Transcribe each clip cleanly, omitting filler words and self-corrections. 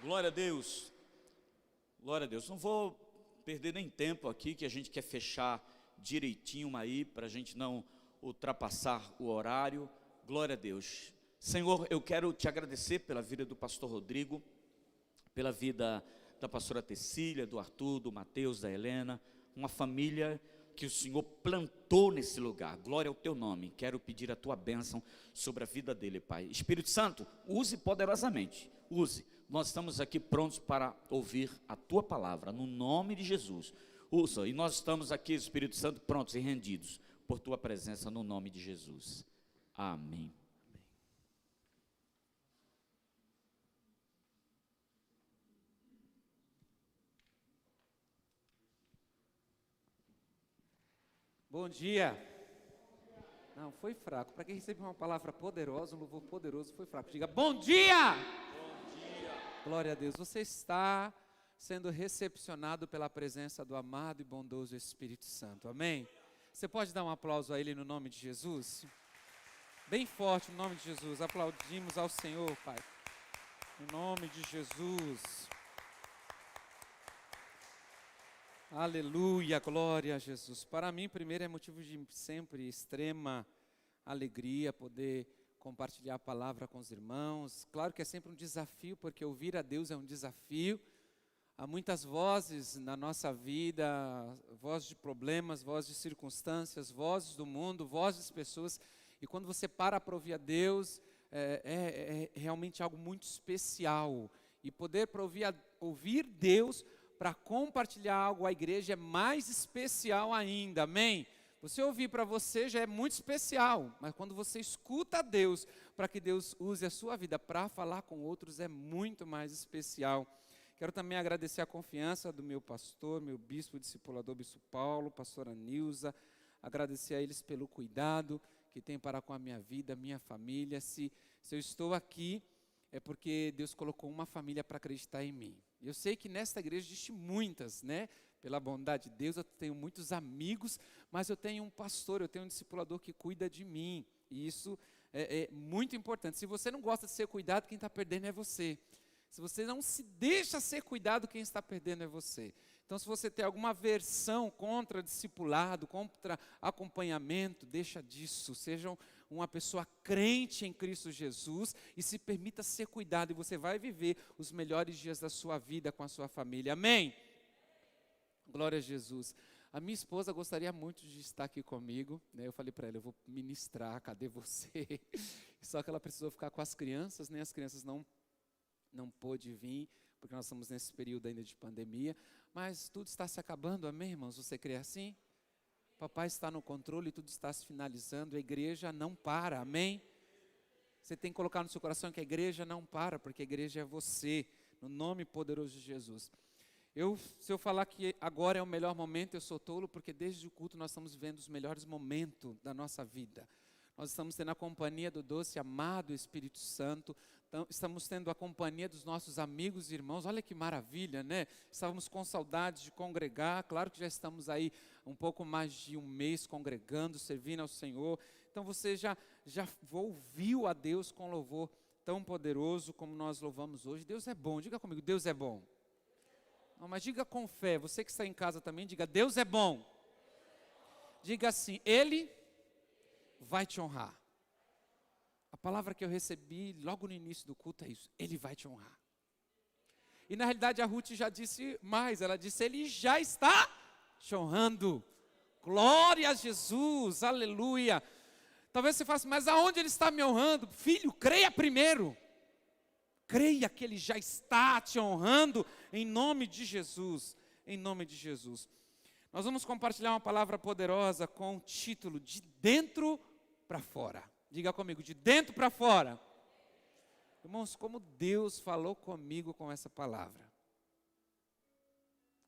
Glória a Deus, glória a Deus. Não vou perder nem tempo aqui, que a gente quer fechar direitinho aí, para a gente não ultrapassar o horário. Glória a Deus. Senhor, eu quero te agradecer pela vida do pastor Rodrigo, pela vida da pastora Tecília, do Arthur, do Mateus, da Helena, uma família que o Senhor plantou nesse lugar. Glória ao teu nome. Quero pedir a tua bênção sobre a vida dele, Pai. Espírito Santo, use poderosamente, use. Nós estamos aqui prontos para ouvir a tua palavra, no nome de Jesus. Usa, e nós estamos aqui, Espírito Santo, prontos e rendidos por tua presença, no nome de Jesus. Amém. Bom dia. Não, foi fraco. Para quem recebeu uma palavra poderosa, um louvor poderoso, foi fraco. Diga, bom dia! Bom dia! Glória a Deus. Você está sendo recepcionado pela presença do amado e bondoso Espírito Santo. Amém? Você pode dar um aplauso a Ele no nome de Jesus? Bem forte no nome de Jesus. Aplaudimos ao Senhor, Pai. No nome de Jesus. Aleluia, glória a Jesus. Para mim, primeiro, é motivo de sempre extrema alegria poder compartilhar a palavra com os irmãos. Claro que é sempre um desafio, porque ouvir a Deus é um desafio. Há muitas vozes na nossa vida, vozes de problemas, vozes de circunstâncias, vozes do mundo, vozes de pessoas. E quando você para ouvir a Deus, é realmente algo muito especial. E poder para ouvir Deus, para compartilhar algo à igreja é mais especial ainda, amém? Você ouvir para você já é muito especial, mas quando você escuta a Deus, para que Deus use a sua vida para falar com outros, é muito mais especial. Quero também agradecer a confiança do meu pastor, meu bispo discipulador, bispo Paulo, pastora Nilza, agradecer a eles pelo cuidado que tem para com a minha vida, minha família. Se eu estou aqui, é porque Deus colocou uma família para acreditar em mim. Eu sei que nesta igreja existe muitas, né? Pela bondade de Deus, eu tenho muitos amigos, mas eu tenho um pastor, eu tenho um discipulador que cuida de mim. E isso é muito importante. Se você não gosta de ser cuidado, quem está perdendo é você. Se você não se deixa ser cuidado, quem está perdendo é você. Então, se você tem alguma aversão contra discipulado, contra acompanhamento, deixa disso. Seja uma pessoa crente em Cristo Jesus e se permita ser cuidado, e você vai viver os melhores dias da sua vida com a sua família. Amém? Glória a Jesus. A minha esposa gostaria muito de estar aqui comigo, né? Eu falei para ela, eu vou ministrar, cadê você? Só que ela precisou ficar com as crianças, né? As crianças não pôde vir, porque nós estamos nesse período ainda de pandemia, mas tudo está se acabando, amém, irmãos? Você crê assim? Papai está no controle, tudo está se finalizando, a igreja não para, amém? Você tem que colocar no seu coração que a igreja não para, porque a igreja é você, no nome poderoso de Jesus. Se eu falar que agora é o melhor momento, eu sou tolo, porque desde o culto nós estamos vivendo os melhores momentos da nossa vida. Nós estamos tendo a companhia do doce amado Espírito Santo, estamos tendo a companhia dos nossos amigos e irmãos. Olha que maravilha, né? Estávamos com saudades de congregar, claro que já estamos aí um pouco mais de um mês congregando, servindo ao Senhor. Então você já ouviu a Deus com louvor tão poderoso como nós louvamos hoje. Deus é bom, diga comigo, Deus é bom. Não, mas diga com fé, você que está em casa também, diga, Deus é bom. Diga assim, Ele vai te honrar. A palavra que eu recebi logo no início do culto é isso, Ele vai te honrar. E na realidade a Ruth já disse mais, ela disse, Ele já está te honrando. Glória a Jesus, aleluia. Talvez você faça, mas aonde Ele está me honrando? Filho, creia primeiro. Creia que Ele já está te honrando, em nome de Jesus, em nome de Jesus. Nós vamos compartilhar uma palavra poderosa com o título, de dentro para fora. Diga comigo, de dentro para fora. Irmãos, como Deus falou comigo com essa palavra.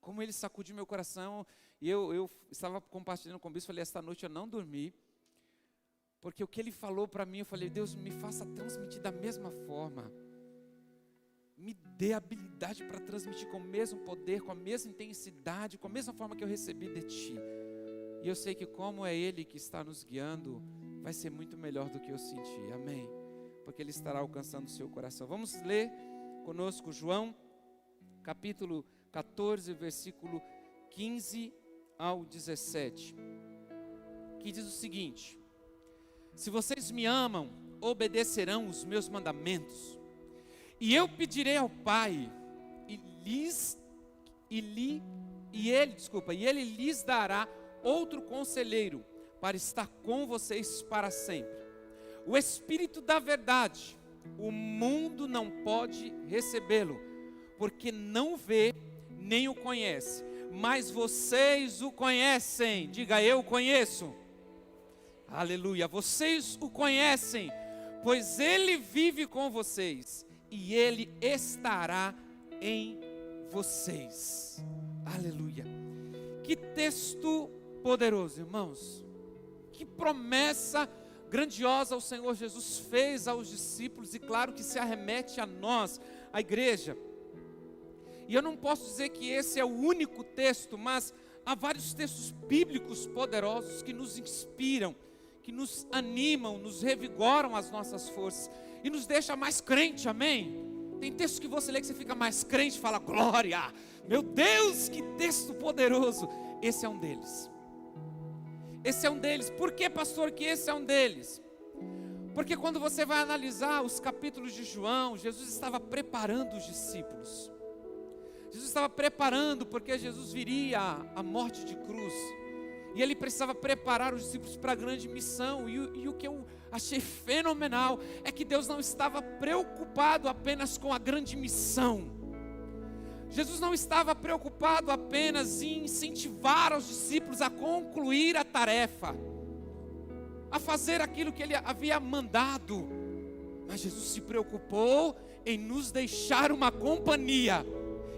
Como Ele sacudiu meu coração. E eu estava compartilhando com o bispo, falei, esta noite eu não dormi. Porque o que Ele falou para mim, eu falei, Deus, me faça transmitir da mesma forma. Me dê habilidade para transmitir com o mesmo poder, com a mesma intensidade, com a mesma forma que eu recebi de Ti. E eu sei que como é Ele que está nos guiando, vai ser muito melhor do que eu senti, amém? Porque Ele estará alcançando o seu coração. Vamos ler conosco João capítulo 14, versículo 15 ao 17, que diz o seguinte: se vocês me amam, obedecerão os meus mandamentos, e eu pedirei ao Pai, e ele lhes dará outro conselheiro para estar com vocês para sempre. O Espírito da verdade, o mundo não pode recebê-lo, porque não vê nem o conhece, mas vocês o conhecem. Diga: eu conheço. Aleluia. Vocês o conhecem, pois ele vive com vocês e ele estará em vocês. Aleluia. Que texto poderoso, irmãos. Que promessa grandiosa o Senhor Jesus fez aos discípulos, e claro que se arremete a nós, a igreja. E eu não posso dizer que esse é o único texto, mas há vários textos bíblicos poderosos que nos inspiram, que nos animam, nos revigoram as nossas forças e nos deixa mais crente, amém? Tem textos que você lê que você fica mais crente e fala: glória, meu Deus, que texto poderoso. Esse é um deles. Esse é um deles. Por que, pastor, que esse é um deles? Porque quando você vai analisar os capítulos de João, Jesus estava preparando os discípulos. Jesus estava preparando, porque Jesus viria à morte de cruz, e ele precisava preparar os discípulos para a grande missão. E o que eu achei fenomenal é que Deus não estava preocupado apenas com a grande missão. Jesus não estava preocupado apenas em incentivar os discípulos a concluir a tarefa, a fazer aquilo que ele havia mandado, mas Jesus se preocupou em nos deixar uma companhia.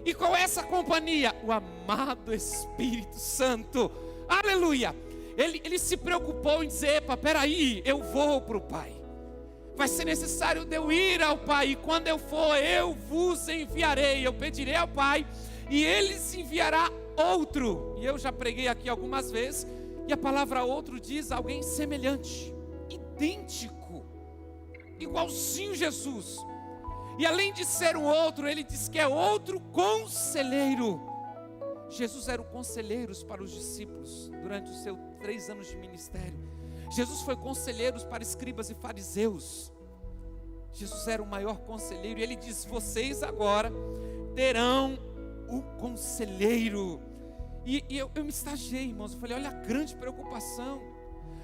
E qual é essa companhia? O amado Espírito Santo. Aleluia. Ele se preocupou em dizer: epa, peraí, eu vou para o Pai, vai ser necessário de eu ir ao Pai, e quando eu for, eu vos enviarei. Eu pedirei ao Pai, e Ele enviará outro. E eu já preguei aqui algumas vezes, e a palavra outro diz alguém semelhante, idêntico, igualzinho Jesus. E além de ser um outro, ele diz que é outro conselheiro. Jesus era o conselheiro para os discípulos durante os seus 3 anos de ministério. Jesus foi conselheiro para escribas e fariseus. Jesus era o maior conselheiro, e ele diz: vocês agora terão o conselheiro. E eu me estagiei, irmãos. Eu falei: olha a grande preocupação.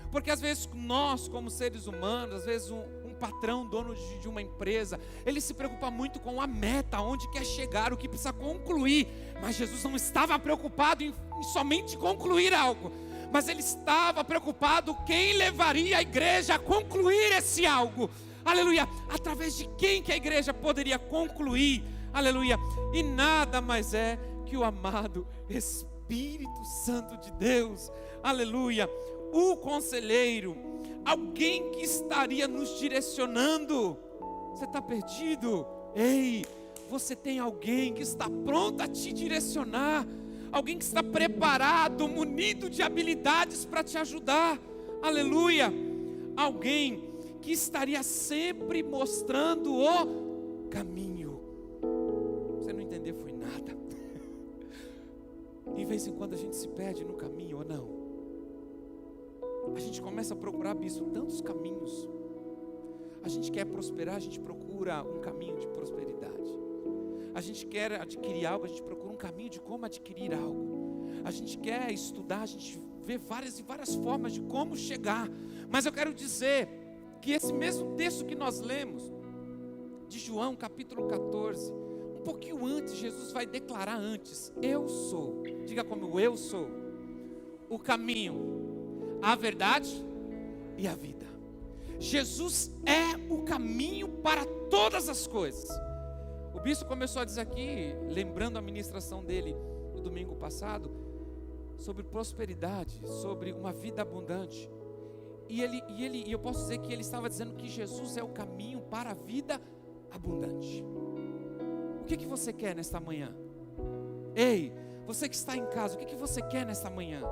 Porque às vezes nós, como seres humanos, às vezes um patrão, dono de uma empresa, ele se preocupa muito com a meta, onde quer chegar, o que precisa concluir. Mas Jesus não estava preocupado em somente concluir algo, mas ele estava preocupado quem levaria a igreja a concluir esse algo. Aleluia. Através de quem que a igreja poderia concluir. Aleluia. E nada mais é que o amado Espírito Santo de Deus. Aleluia. O conselheiro, alguém que estaria nos direcionando. Você está perdido? Ei, você tem alguém que está pronto a te direcionar, alguém que está preparado, munido de habilidades para te ajudar. Aleluia. Alguém que estaria sempre mostrando o caminho. Você não entender foi nada. De vez em quando a gente se perde no caminho, ou não? A gente começa a procurar, bispo, tantos caminhos. A gente quer prosperar, a gente procura um caminho de prosperidade. A gente quer adquirir algo, a gente procura um caminho de como adquirir algo. A gente quer estudar, a gente vê várias formas de como chegar. Mas eu quero dizer que esse mesmo texto que nós lemos, de João capítulo 14, um pouquinho antes, Jesus vai declarar antes: eu sou, diga comigo, eu sou o caminho, a verdade e a vida. Jesus é o caminho para todas as coisas. O bispo começou a dizer aqui, lembrando a ministração dele no domingo passado, sobre prosperidade, sobre uma vida abundante. E eu posso dizer que ele estava dizendo que Jesus é o caminho para a vida abundante. O que você quer nesta manhã? Ei, você que está em casa, o que você quer nesta manhã?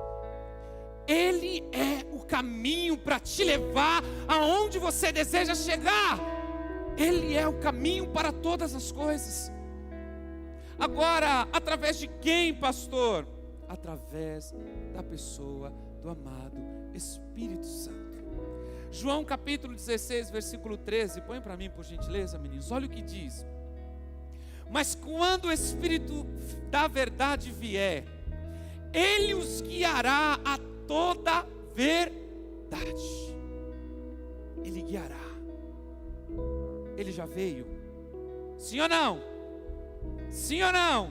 Ele é o caminho para te levar aonde você deseja chegar. Ele é o caminho para todas as coisas. Agora, através de quem, pastor? Através da pessoa do amado Espírito Santo. João capítulo 16, versículo 13. Põe para mim, por gentileza, meninos. Olha o que diz. Mas quando o Espírito da verdade vier, Ele os guiará a toda verdade. Ele guiará. Ele já veio. Sim ou não? Sim ou não?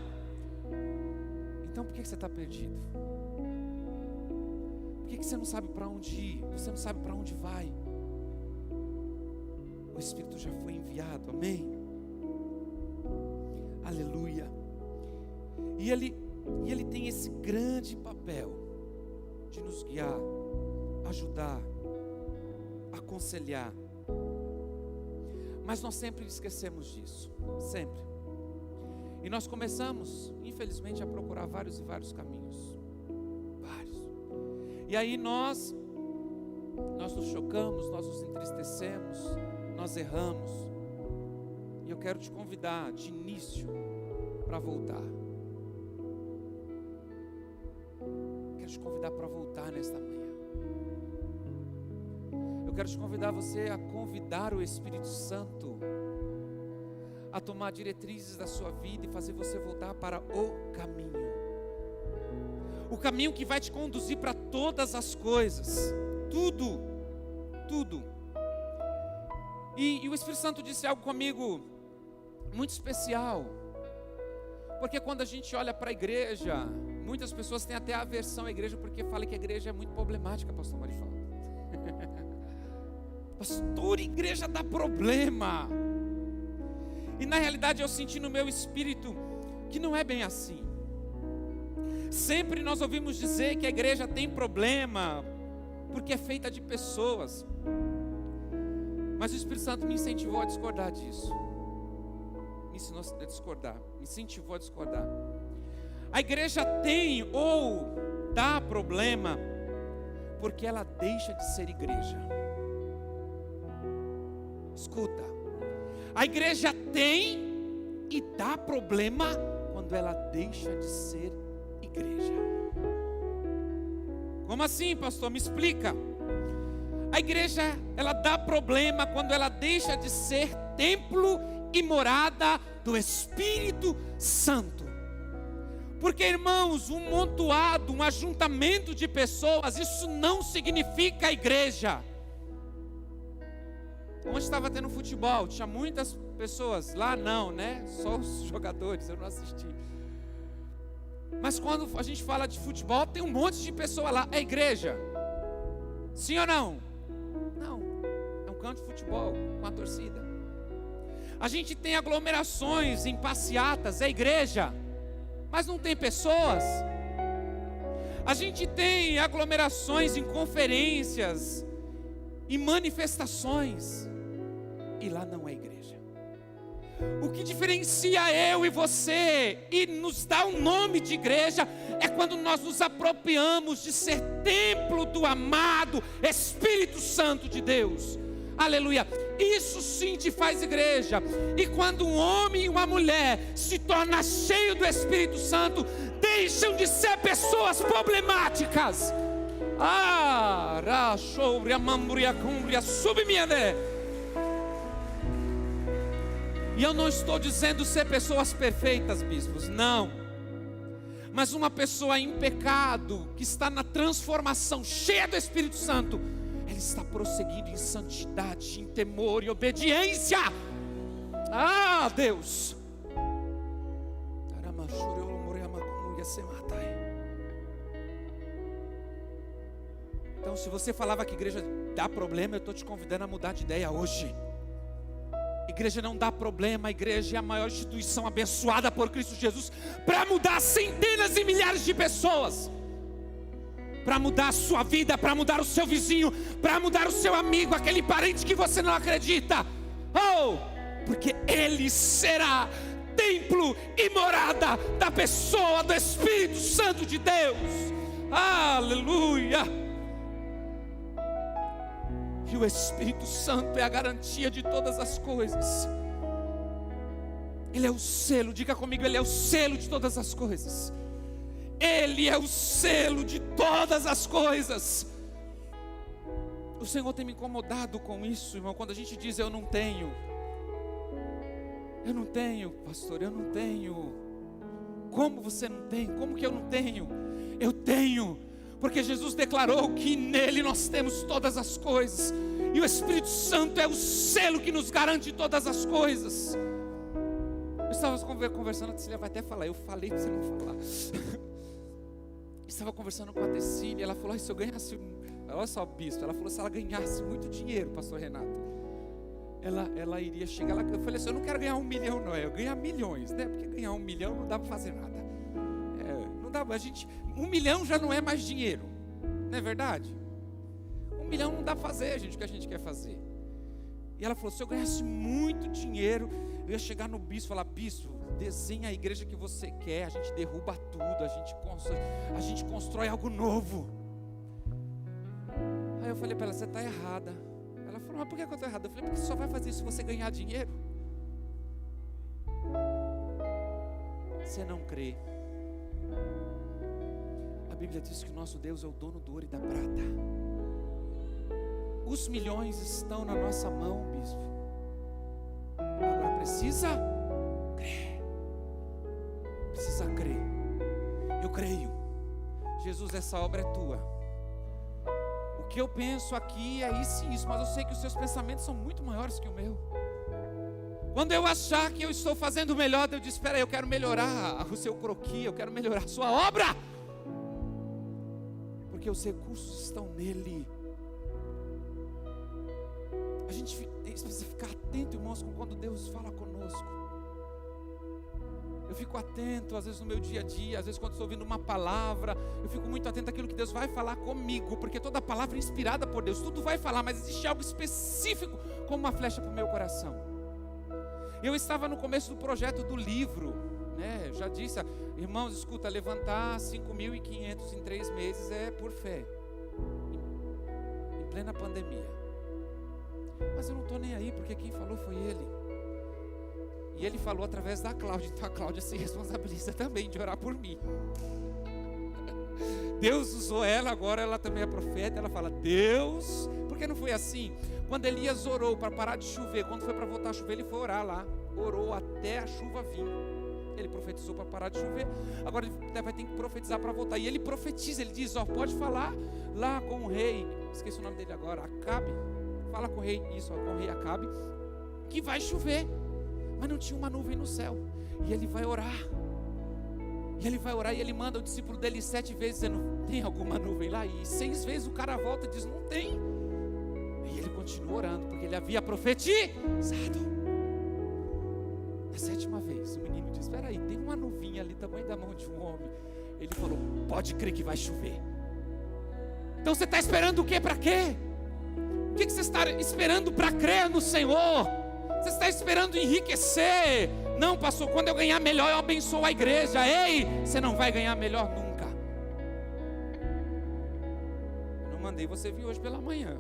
Então por que você está perdido? Por que você não sabe para onde ir? Você não sabe para onde vai? O Espírito já foi enviado, amém? Aleluia. E ele tem esse grande papel de nos guiar, ajudar, aconselhar. Mas nós sempre esquecemos disso, sempre. E nós começamos, infelizmente, a procurar vários e vários caminhos. Vários. E aí nós nos chocamos, nós nos entristecemos, nós erramos. E eu quero te convidar de início para voltar. Quero te convidar para voltar nesta manhã. Eu quero te convidar você a convidar o Espírito Santo a tomar diretrizes da sua vida e fazer você voltar para o caminho. O caminho que vai te conduzir para todas as coisas. Tudo. Tudo. E o Espírito Santo disse algo comigo muito especial. Porque quando a gente olha para a igreja, muitas pessoas têm até aversão à igreja porque falam que a igreja é muito problemática, pastor Marifaldo. Pastor, igreja dá problema. E na realidade eu senti no meu espírito que não é bem assim. Sempre nós ouvimos dizer que a igreja tem problema porque é feita de pessoas. Mas o Espírito Santo me incentivou a discordar disso. Me ensinou a discordar, me incentivou a discordar. A igreja tem ou dá problema porque ela deixa de ser igreja. Escuta, a igreja tem e dá problema quando ela deixa de ser igreja. Como assim, pastor? Me explica. A igreja, ela dá problema quando ela deixa de ser templo e morada do Espírito Santo. Porque, irmãos, um montoado, um ajuntamento de pessoas, isso não significa igreja. Onde estava tendo futebol, tinha muitas pessoas. Lá não, né? Só os jogadores, eu não assisti. Mas quando a gente fala de futebol, tem um monte de pessoa lá. É igreja? Sim ou não? Não, é um campo de futebol com a torcida. A gente tem aglomerações em passeatas, é igreja, mas não tem pessoas. A gente tem aglomerações em conferências, em manifestações, e lá não é igreja. O que diferencia eu e você e nos dá um nome de igreja é quando nós nos apropriamos de ser templo do amado Espírito Santo de Deus. Aleluia. Isso sim te faz igreja. E quando um homem e uma mulher se tornam cheios do Espírito Santo, deixam de ser pessoas problemáticas. E eu não estou dizendo ser pessoas perfeitas, bispos, não. Mas uma pessoa em pecado, que está na transformação, cheia do Espírito Santo, ela está prosseguindo em santidade, em temor e obediência. Ah, Deus. Então, se você falava que igreja dá problema, eu estou te convidando a mudar de ideia hoje. Igreja não dá problema, a igreja é a maior instituição abençoada por Cristo Jesus para mudar centenas e milhares de pessoas, para mudar a sua vida, para mudar o seu vizinho, para mudar o seu amigo, aquele parente que você não acredita. Oh, porque ele será templo e morada da pessoa do Espírito Santo de Deus. Aleluia. E o Espírito Santo é a garantia de todas as coisas. Ele é o selo, diga comigo, Ele é o selo de todas as coisas. Ele é o selo de todas as coisas. O Senhor tem me incomodado com isso, irmão. Quando a gente diz eu não tenho, pastor, eu não tenho. Como você não tem? Como que eu não tenho? Eu tenho, porque Jesus declarou que nele nós temos todas as coisas, e o Espírito Santo é o selo que nos garante todas as coisas. Eu estava conversando, a Tecília vai até falar, eu falei para você não falar. Estava conversando com a Tecília, ela falou, se eu ganhasse, olha só, bispo, ela falou, se ela ganhasse muito dinheiro, pastor Renato, ela iria chegar lá. Eu falei assim, eu não quero ganhar 1 milhão não, eu ganhar milhões, né? Porque ganhar 1 milhão não dá para fazer nada. Não dá, 1 milhão já não é mais dinheiro, não é verdade? 1 milhão não dá para fazer, gente, o que a gente quer fazer. E ela falou, se eu ganhasse muito dinheiro, eu ia chegar no bispo e falar, bispo, desenha a igreja que você quer, a gente derruba tudo, a gente constrói algo novo. Aí eu falei para ela, você está errada. Ela falou, mas por que eu estou errada? Eu falei, porque você só vai fazer isso se você ganhar dinheiro. Você não crê. A Bíblia diz que o nosso Deus é o dono do ouro e da prata. Os milhões estão na nossa mão, bispo. Agora precisa crer. Precisa crer. Eu creio. Jesus, essa obra é tua. O que eu penso aqui é isso e isso, mas eu sei que os seus pensamentos são muito maiores que o meu. Quando eu achar que eu estou fazendo melhor, eu disse, espera aí, eu quero melhorar o seu croquis, eu quero melhorar a sua obra. Porque os recursos estão nele. A gente precisa ficar atento, irmãos, com quando Deus fala conosco. Eu fico atento, às vezes no meu dia a dia, às vezes quando estou ouvindo uma palavra, eu fico muito atento àquilo que Deus vai falar comigo, porque toda palavra é inspirada por Deus, tudo vai falar, mas existe algo específico, como uma flecha para o meu coração. Eu estava no começo do projeto do livro, né? Eu já disse, irmãos, escuta, levantar 5.500 em 3 meses é por fé, em plena pandemia. Mas eu não estou nem aí, porque quem falou foi Ele. E Ele falou através da Cláudia, então a Cláudia se responsabiliza também de orar por mim. Deus usou ela, agora ela também é profeta, ela fala, Deus, porque não foi assim? Quando Elias orou para parar de chover, quando foi para voltar a chover, ele foi orar lá, orou até a chuva vir. Ele profetizou para parar de chover, agora ele vai ter que profetizar para voltar. E ele profetiza, ele diz, pode falar lá com o rei, esqueci o nome dele agora, Acabe. Fala com o rei, com o rei Acabe, que vai chover, mas não tinha uma nuvem no céu. E ele vai orar, e ele manda o discípulo dele 7 vezes dizendo, tem alguma nuvem lá? E 6 vezes o cara volta e diz, não tem. E ele continua orando, porque ele havia profetizado. Na 7ª vez, o menino diz, espera aí, tem uma nuvinha ali, tamanho da mão de um homem. Ele falou, pode crer que vai chover. Então você está esperando o quê? Para quê? O que você está esperando para crer no Senhor? Você está esperando enriquecer? Não, pastor, quando eu ganhar melhor eu abençoo a igreja. Ei, você não vai ganhar melhor nunca. Eu não mandei você vir hoje pela manhã.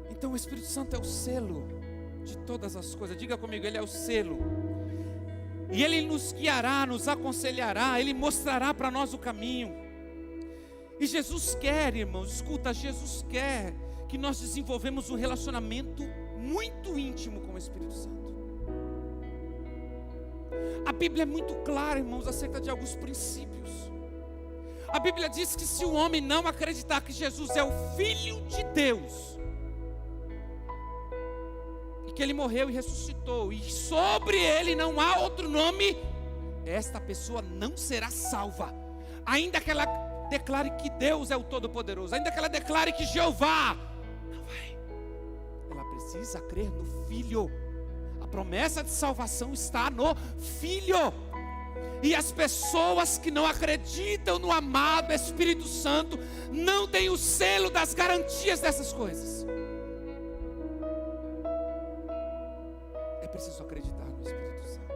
Então o Espírito Santo é o selo de todas as coisas. Diga comigo, Ele é o selo. E Ele nos guiará, nos aconselhará, Ele mostrará para nós o caminho. E Jesus quer, irmãos, escuta, Jesus quer que nós desenvolvemos um relacionamento muito íntimo com o Espírito Santo. A Bíblia é muito clara, irmãos, acerca de alguns princípios. A Bíblia diz que se o homem não acreditar que Jesus é o Filho de Deus, e que Ele morreu e ressuscitou, e sobre Ele não há outro nome, esta pessoa não será salva, ainda que ela declare que Deus é o Todo-Poderoso, ainda que ela declare que Jeová, não vai. Ela precisa crer no Filho. A promessa de salvação está no Filho. E as pessoas que não acreditam no amado Espírito Santo não têm o selo das garantias dessas coisas. É preciso acreditar no Espírito Santo.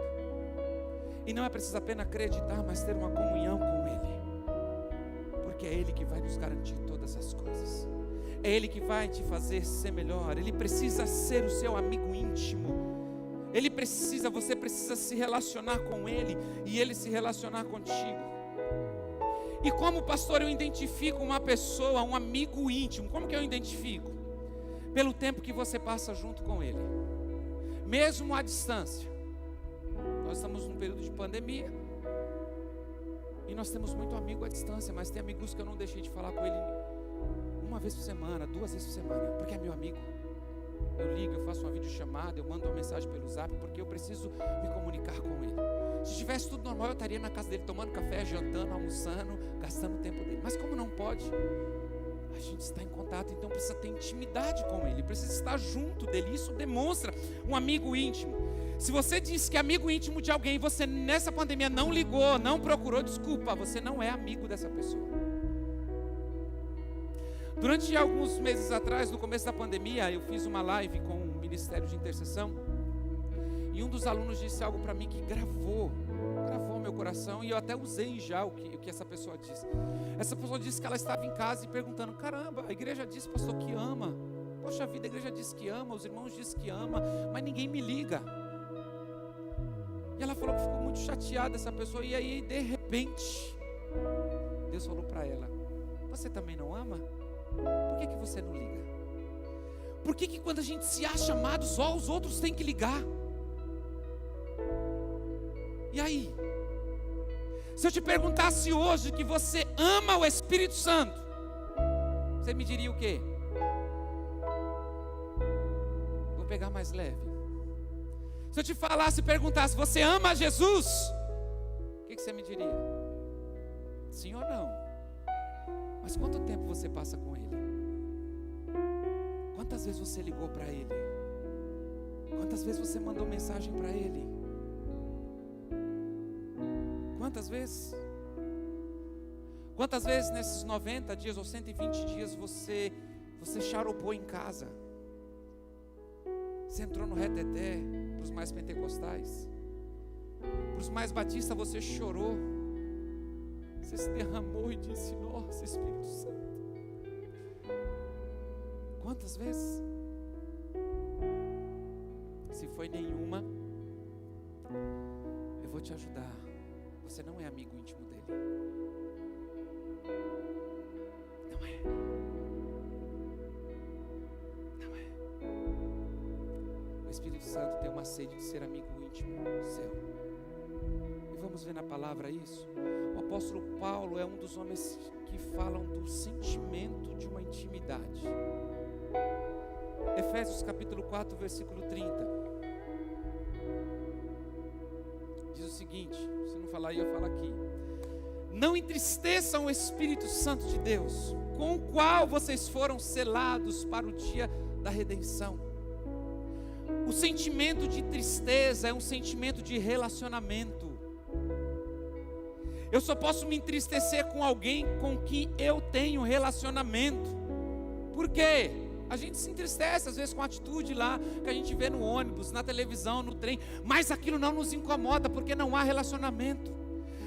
E não é preciso apenas acreditar, mas ter uma comunhão com Ele. Porque é Ele que vai nos garantir todas as coisas. É Ele que vai te fazer ser melhor. Ele precisa ser o seu amigo íntimo. Você precisa se relacionar com Ele e Ele se relacionar contigo. E como pastor eu identifico uma pessoa, um amigo íntimo? Como que eu identifico? Pelo tempo que você passa junto com Ele, mesmo à distância. Nós estamos num período de pandemia e nós temos muito amigo à distância, mas tem amigos que eu não deixei de falar com ele uma vez por semana, 2 vezes por semana, porque é meu amigo. Eu ligo, eu faço uma videochamada, eu mando uma mensagem pelo Zap, porque eu preciso me comunicar com ele. Se tivesse tudo normal, eu estaria na casa dele, tomando café, jantando, almoçando, gastando o tempo dele. Mas como não pode, a gente está em contato, então precisa ter intimidade com ele, precisa estar junto dele. Isso demonstra um amigo íntimo. Se você disse que é amigo íntimo de alguém, você nessa pandemia não ligou, não procurou, desculpa, você não é amigo dessa pessoa. Durante alguns meses atrás, no começo da pandemia, eu fiz uma live com o Ministério de Intercessão, e um dos alunos disse algo para mim que gravou meu coração, e eu até usei já o que essa pessoa disse. Essa pessoa disse que ela estava em casa e perguntando: caramba, a igreja disse, pastor, que ama. Poxa vida, a igreja disse que ama, os irmãos dizem que ama, mas ninguém me liga. E ela falou que ficou muito chateada, essa pessoa, e aí de repente Deus falou para ela: você também não ama? Por que você não liga? Por que quando a gente se acha amado, só os outros têm que ligar? E aí? Se eu te perguntasse hoje que você ama o Espírito Santo, você me diria o quê? Vou pegar mais leve. Se eu te falasse e perguntasse: você ama Jesus? O que você me diria? Sim ou não? Mas quanto tempo você passa com Ele? Quantas vezes você ligou para Ele? Quantas vezes você mandou mensagem para Ele? Quantas vezes? Quantas vezes nesses 90 dias ou 120 dias você charopou em casa? Você entrou no reteté, para os mais pentecostais. Para os mais batistas você chorou. Você se derramou e disse: nossa, Espírito Santo. Quantas vezes? Se foi nenhuma, eu vou te ajudar. Você não é amigo íntimo dele. Não é. Não é. O Espírito Santo tem uma sede de ser amigo íntimo seu. E vamos ver na palavra isso. O apóstolo Paulo é um dos homens que falam do sentimento de uma intimidade. Efésios capítulo 4, versículo 30. Diz o seguinte, se não falar aí, eu falo aqui: não entristeçam o Espírito Santo de Deus, com o qual vocês foram selados para o dia da redenção. O sentimento de tristeza é um sentimento de relacionamento. Eu só posso me entristecer com alguém com quem eu tenho relacionamento. Por quê? A gente se entristece às vezes com a atitude lá que a gente vê no ônibus, na televisão, no trem, mas aquilo não nos incomoda porque não há relacionamento.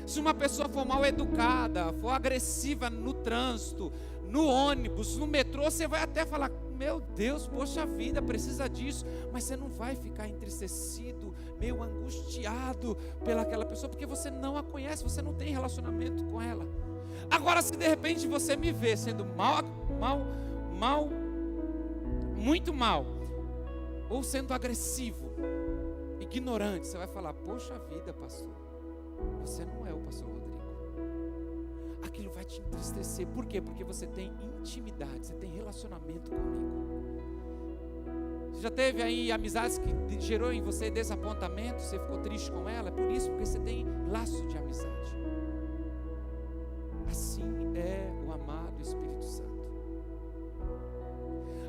Se uma pessoa for mal educada, for agressiva no trânsito, no ônibus, no metrô, você vai até falar: meu Deus, poxa vida, precisa disso. Mas você não vai ficar entristecido, meio angustiado pelaquela pessoa, porque você não a conhece, você não tem relacionamento com ela. Agora, se de repente você me vê sendo muito mal, ou sendo agressivo, ignorante, você vai falar: poxa vida, pastor, você não é o pastor Rodrigo. Aquilo vai te entristecer. Por quê? Porque você tem intimidade, você tem relacionamento comigo. Você já teve aí amizades que gerou em você desapontamento, você ficou triste com ela? É por isso, porque você tem laço de amizade. Assim é o amado Espírito Santo.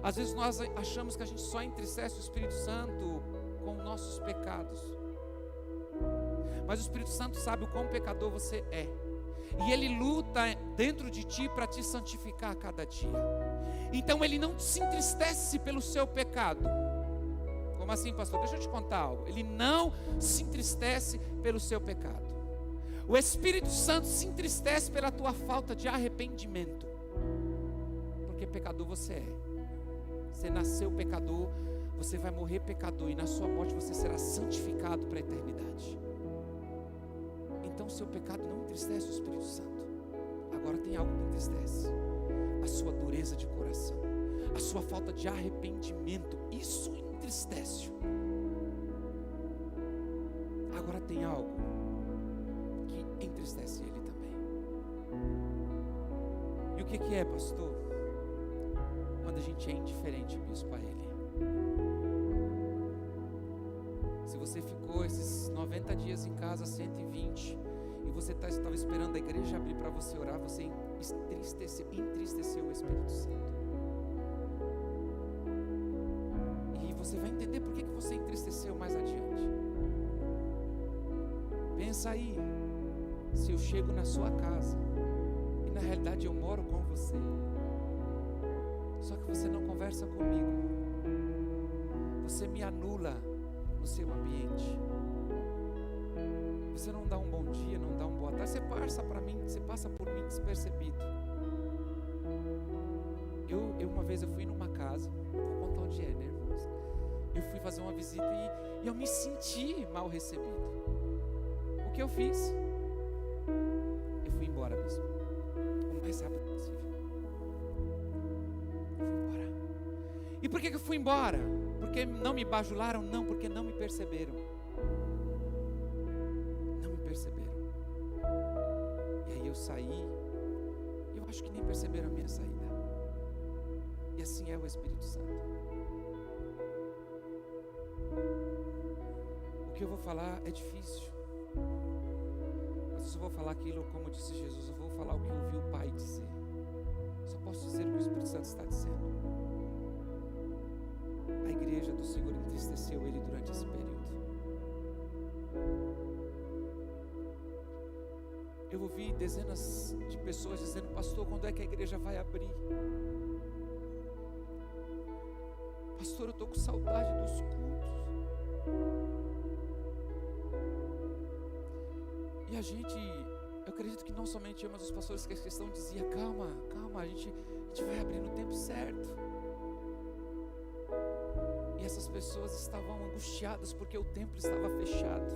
Às vezes nós achamos que a gente só entristece o Espírito Santo com nossos pecados, mas o Espírito Santo sabe o quão pecador você é, e Ele luta dentro de ti para te santificar a cada dia. Então Ele não se entristece pelo seu pecado. Como assim, pastor? Deixa eu te contar algo. Ele não se entristece pelo seu pecado. O Espírito Santo se entristece pela tua falta de arrependimento, porque pecador você é. Você nasceu pecador, Você vai morrer pecador e na sua morte você será santificado para a eternidade. Então seu pecado não entristece o Espírito Santo. Agora tem algo que entristece: a sua dureza de coração, a sua falta de arrependimento. Isso entristece-o. Agora tem algo que entristece ele também. E o que é, pastor? Quando a gente é indiferente, bispo, a ele. Se você ficou esses 90 dias em casa, 120, e você estava esperando a igreja abrir para você orar, você entristeceu o Espírito Santo. E você vai entender por que você entristeceu mais adiante. Pensa aí, se eu chego na sua casa, e na realidade eu moro com você, só que você não conversa comigo, você me anula no seu ambiente, você não dá um bom dia, não dá um boa tarde, você passa por mim despercebido. Uma vez eu fui numa casa, vou contar onde é, né, irmãos? Eu fui fazer uma visita e eu me senti mal recebido. O que eu fiz? Eu fui embora mesmo, o mais rápido possível. Fui embora. E por que eu fui embora? Porque não me bajularam? Não, porque não me perceberam. Não me perceberam. E aí eu saí, e eu acho que nem perceberam a minha saída. E assim é o Espírito Santo. O que eu vou falar é difícil, mas eu só vou falar aquilo, como disse Jesus, eu vou falar o que eu ouvi o Pai dizer. Só posso dizer o que o Espírito Santo está dizendo. A igreja do Senhor entristeceu ele durante esse período. Eu ouvi dezenas de pessoas dizendo: pastor, quando é que a igreja vai abrir? Pastor, eu estou com saudade dos cultos. E a gente, eu acredito que não somente eu, mas os pastores que a questão dizia: calma, a gente vai abrir no tempo certo. E essas pessoas estavam angustiadas porque o templo estava fechado.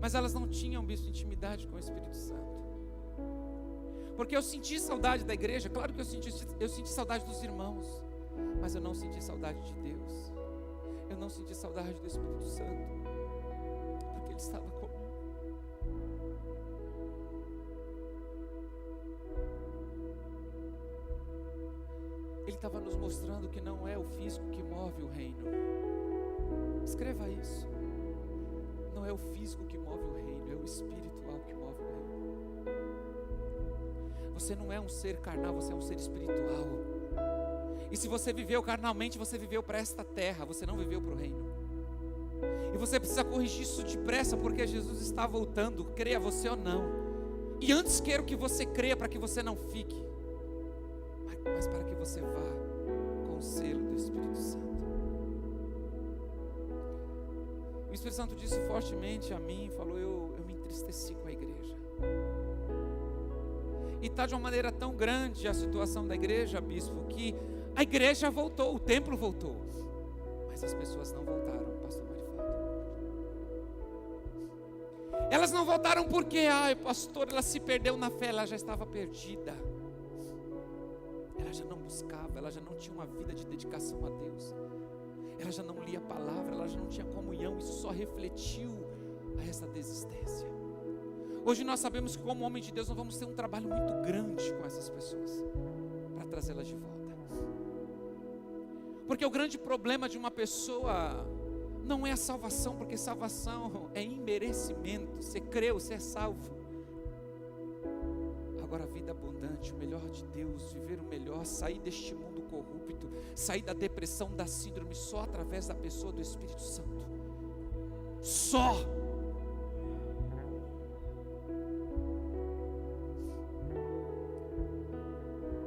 Mas elas não tinham visto intimidade com o Espírito Santo. Porque eu senti saudade da igreja, claro que eu senti saudade dos irmãos, mas eu não senti saudade de Deus. Eu não senti saudade do Espírito Santo, porque Ele estava comigo. Ele estava nos mostrando que não é o físico que move o reino. Escreva isso. Não é o físico que move o reino, é o espiritual que move o reino. Você não é um ser carnal, você é um ser espiritual. E se você viveu carnalmente, você viveu para esta terra, você não viveu para o reino. E você precisa corrigir isso depressa, porque Jesus está voltando, creia você ou não. E antes quero que você creia, para que você não fique, mas para que você vá com o selo do Espírito Santo. O Espírito Santo disse fortemente a mim, falou: eu me entristeci com a igreja. E está de uma maneira tão grande a situação da igreja, bispo, que a igreja voltou, o templo voltou, mas as pessoas não voltaram, pastor Marivaldo. Elas não voltaram porque, pastor, ela se perdeu na fé, ela já estava perdida. Ela já não buscava, ela já não tinha uma vida de dedicação a Deus. Ela já não lia a palavra, ela já não tinha comunhão, isso só refletiu a essa desistência. Hoje nós sabemos que como homem de Deus nós vamos ter um trabalho muito grande com essas pessoas, para trazê-las de volta. Porque o grande problema de uma pessoa não é a salvação, porque salvação é imerecimento, você creu, você é salvo. Agora a vida abundante, o melhor de Deus, viver o melhor, sair deste mundo corrupto, sair da depressão, da síndrome, só através da pessoa do Espírito Santo. Só.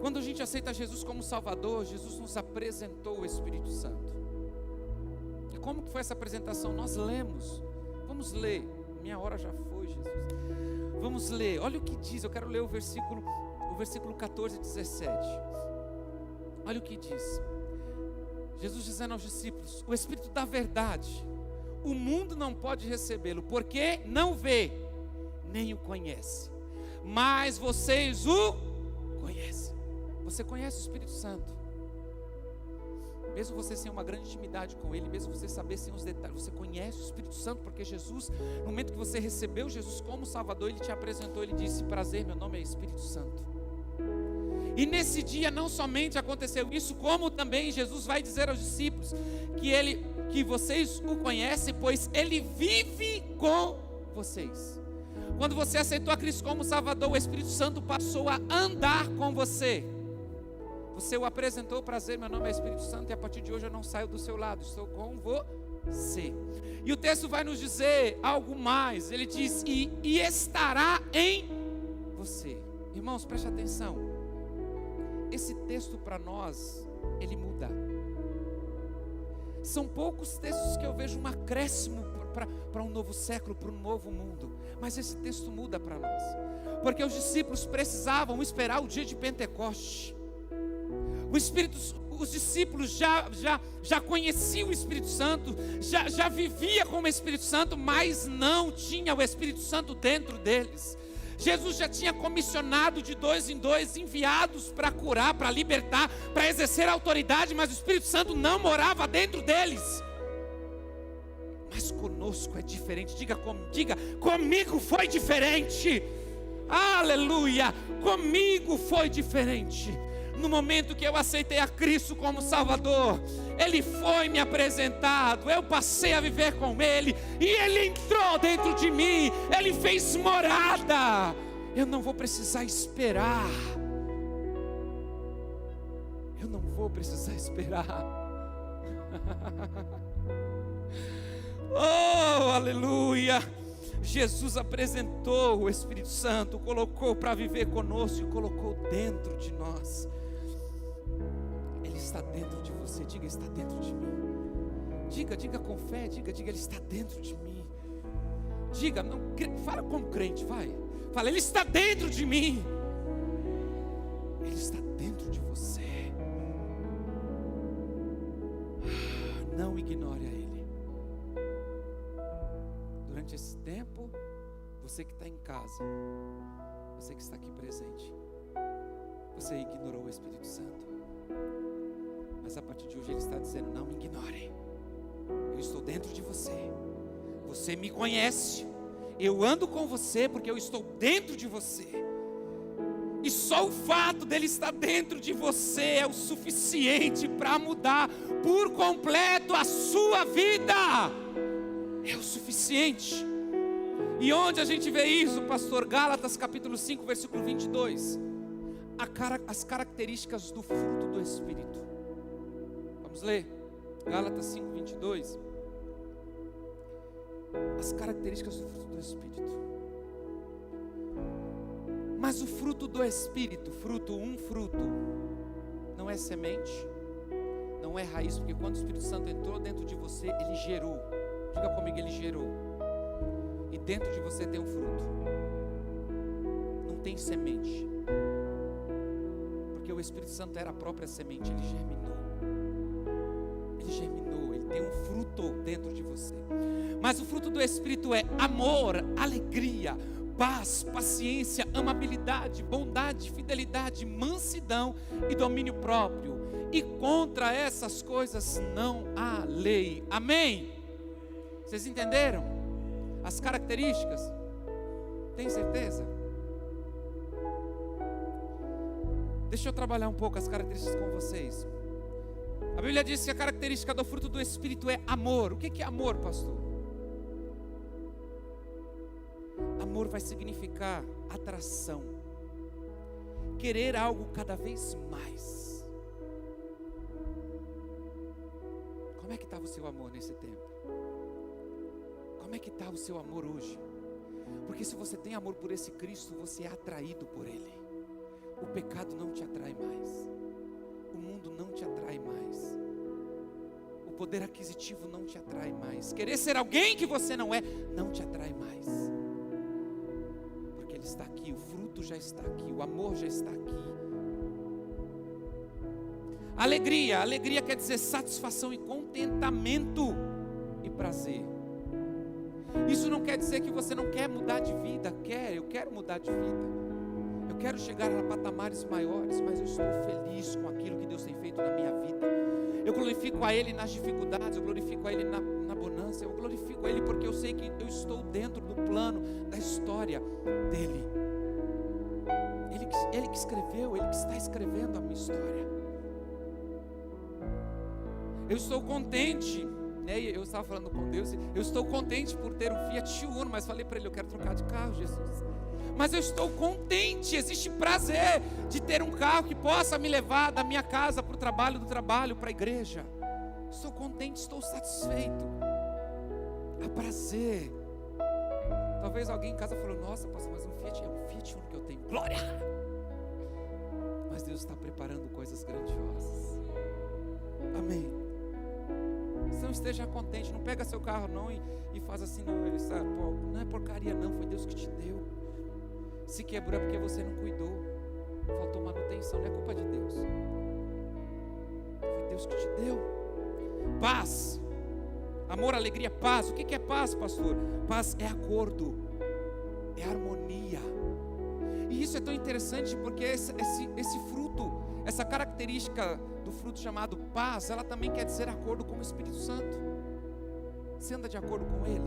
Quando a gente aceita Jesus como Salvador, Jesus nos apresentou o Espírito Santo. E como que foi essa apresentação? Nós lemos, vamos ler, minha hora já foi, Jesus. Vamos ler, olha o que diz, eu quero ler o versículo 14 e 17. Olha o que diz. Jesus dizendo aos discípulos: o Espírito da verdade, o mundo não pode recebê-lo, porque não vê, nem o conhece. Mas vocês o conhecem. Você conhece o Espírito Santo. Mesmo você sem uma grande intimidade com Ele, mesmo você saber sem os detalhes, você conhece o Espírito Santo, porque Jesus, no momento que você recebeu Jesus como Salvador, Ele te apresentou, Ele disse: prazer, meu nome é Espírito Santo. E nesse dia não somente aconteceu isso, como também Jesus vai dizer aos discípulos que vocês o conhecem, pois Ele vive com vocês. Quando você aceitou a Cristo como Salvador, o Espírito Santo passou a andar com você. Você o apresentou: prazer, meu nome é Espírito Santo, e a partir de hoje eu não saio do seu lado, estou com você. E o texto vai nos dizer algo mais. Ele diz: e estará em você. Irmãos, preste atenção. Esse texto para nós, ele muda. São poucos textos que eu vejo um acréscimo para um novo século, para um novo mundo. Mas esse texto muda para nós. Porque os discípulos precisavam esperar o dia de Pentecoste. Os discípulos já conheciam o Espírito Santo, já vivia com o Espírito Santo, mas não tinha o Espírito Santo dentro deles. Jesus já tinha comissionado de 2 em 2 enviados para curar, para libertar, para exercer autoridade, mas o Espírito Santo não morava dentro deles. Mas conosco é diferente. Diga comigo foi diferente. Aleluia, comigo foi diferente. No momento que eu aceitei a Cristo como Salvador, Ele foi me apresentado, eu passei a viver com Ele, e Ele entrou dentro de mim, Ele fez morada. Eu não vou precisar esperar. Eu não vou precisar esperar. Oh, aleluia. Jesus apresentou o Espírito Santo, colocou para viver conosco e colocou dentro de nós. Ele está dentro de você. Diga: está dentro de mim. Diga com fé. Diga, Ele está dentro de mim. Diga, não, fala como crente, vai. Fala: Ele está dentro de mim. Ele está dentro de você. Não ignore a Ele. Durante esse tempo, você que está em casa, você que está aqui presente, você ignorou o Espírito Santo. Mas a partir de hoje Ele está dizendo: não me ignore. Eu estou dentro de você. Você me conhece. Eu ando com você porque eu estou dentro de você. E só o fato dele estar dentro de você é o suficiente para mudar por completo a sua vida. É o suficiente. E onde a gente vê isso, pastor? Gálatas capítulo 5, versículo 22. As características do fruto do Espírito. Vamos ler? Gálatas 5, 22. As características do fruto do Espírito. Mas o fruto do Espírito, fruto, não é semente, não é raiz, porque quando o Espírito Santo entrou dentro de você, ele gerou. Diga comigo: ele gerou. E dentro de você tem um fruto. Não tem semente. Porque o Espírito Santo era a própria semente, ele germinou. Ele tem um fruto dentro de você. Mas o fruto do Espírito é amor, alegria, paz, paciência, amabilidade, bondade, fidelidade, mansidão e domínio próprio. E contra essas coisas não há lei. Amém? Vocês entenderam as características? Tem certeza? Deixa eu trabalhar um pouco as características com vocês. A Bíblia diz que a característica do fruto do Espírito é amor. O que é amor, pastor? Amor vai significar atração, querer algo cada vez mais. Como é que estava o seu amor nesse tempo? Como é que está o seu amor hoje? Porque se você tem amor por esse Cristo, você é atraído por Ele. O pecado não te atrai mais, o mundo não te atrai mais, o poder aquisitivo não te atrai mais, querer ser alguém que você não é te atrai mais. Ele está aqui, o fruto já está aqui, o amor já está aqui. Alegria, alegria quer dizer satisfação e contentamento e prazer. Isso não quer dizer que você não quer mudar de vida. Eu quero mudar de vida. Eu quero chegar a patamares maiores, mas eu estou feliz com aquilo que Deus tem feito na minha vida. Eu glorifico a Ele nas dificuldades, eu glorifico a Ele na bonança, eu glorifico a Ele porque eu sei que eu estou dentro do plano, da história dEle. Ele que escreveu, Ele que está escrevendo a minha história. Eu estou contente, né? Eu estava falando com Deus, eu estou contente por ter um Fiat Uno, mas falei para Ele, eu quero trocar de carro, Jesus. Mas eu estou contente, existe prazer de ter um carro que possa me levar da minha casa para o trabalho, do trabalho para a igreja. Estou contente, estou satisfeito. Há prazer. Talvez alguém em casa falou, nossa, pastor, mas é um Fiat Uno que eu tenho. Glória! Mas Deus está preparando coisas grandiosas. Amém. Não esteja contente, não pega seu carro não e faz assim, não é porcaria não, foi Deus que te deu. Se quebrou é porque você não cuidou, faltou manutenção, não é culpa de Deus, foi Deus que te deu. Paz, amor, alegria, paz. O que é paz, pastor? Paz é acordo, é harmonia. E isso é tão interessante porque esse fruto, essa característica do fruto chamado paz, ela também quer dizer acordo com o Espírito Santo. Você anda de acordo com Ele?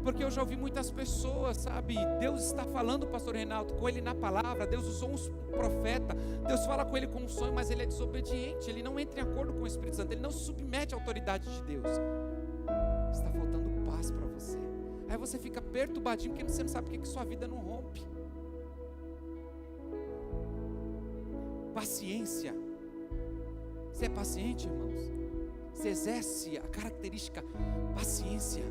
Porque eu já ouvi muitas pessoas, sabe, Deus está falando, pastor Reinaldo, com ele na palavra, Deus usou um profeta, Deus fala com ele com um sonho, mas ele é desobediente, ele não entra em acordo com o Espírito Santo, ele não se submete à autoridade de Deus. Está faltando paz para você. Aí você fica perturbadinho, porque você não sabe por que sua vida não rompe. Paciência. Você é paciente, irmãos? Você exerce a característica paciência.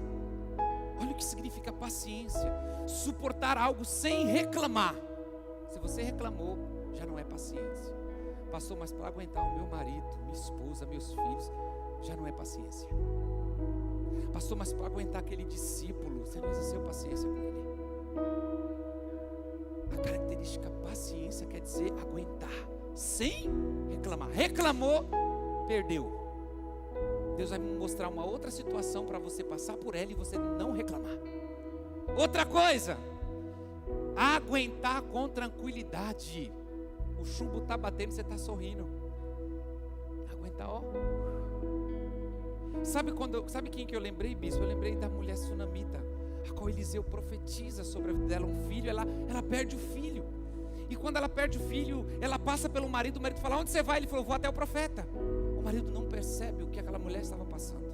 Olha o que significa paciência. Suportar algo sem reclamar. Se você reclamou, já não é paciência. Pastor, mas para aguentar o meu marido, minha esposa, meus filhos, já não é paciência. Pastor, mas para aguentar aquele discípulo, você não exerceu paciência com ele. A característica paciência quer dizer aguentar sem reclamar. Reclamou, perdeu. Deus vai me mostrar uma outra situação para você passar por ela e você não reclamar. Outra coisa, aguentar com tranquilidade. O chumbo está batendo e você está sorrindo. Aguentar, ó. Sabe quem que eu lembrei, bispo? Eu lembrei da mulher sunamita, a qual Eliseu profetiza sobre a vida dela. Um filho, ela perde o filho. E quando ela perde o filho, ela passa pelo marido. O marido fala, onde você vai? Ele falou, vou até o profeta. O marido não percebe o que aquela mulher estava passando.